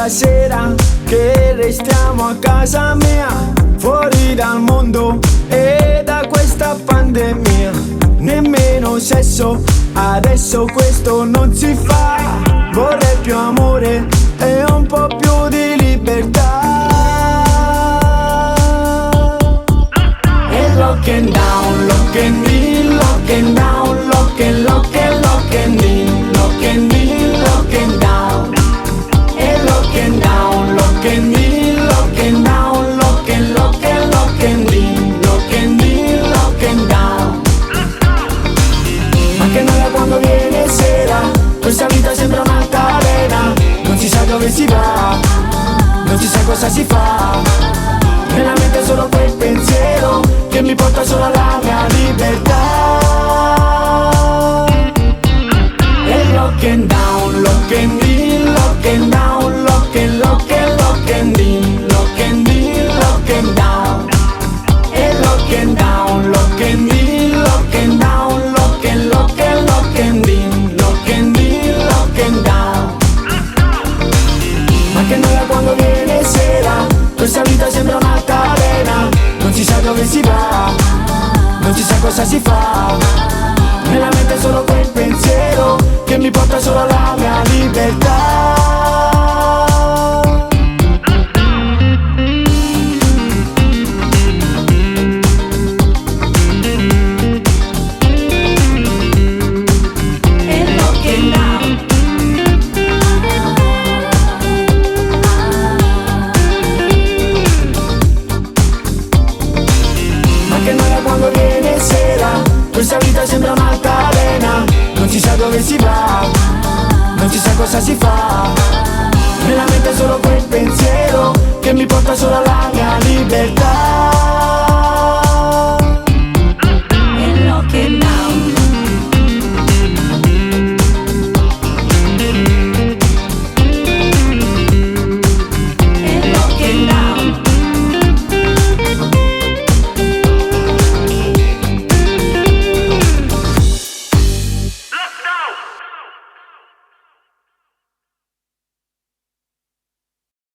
stasera che restiamo a casa mia, fuori dal mondo e da questa pandemia. Nemmeno sesso, adesso questo non si fa. Vorrei più amore e un po' più di libertà. E lock and down, lock and in, lock and down, lock and lock and lock and in, lock and in, lock and down. E lock and down, lock and in, lock and down, lock and lock and lock and in, lock and in, lock and down. Ma che noia quando viene sera, questa vita sembra un'altalena. Non si sa dove si va, non si sa cosa si fa. Nella mente è solo quel pensiero che mi porta solo alla mia libertà. E lock and down, lock and in, lock and down, lock and lock and lock and in, lock and in, lock and down. E lock and down, lock and in, lock and down, lock and lock and lock and in, lock and in, lock and down. Ma che noia quando viene sera, questa vita sembra un'altalena. Non si sa dove si va, non si sa cosa si fa. Nella mente è solo quel pensiero che mi porta solo alla mia libertà. Questa vita sembra un'altalena, non si sa dove si va, non si sa cosa si fa. Nella mente è solo quel pensiero che mi porta solo alla mia libertà.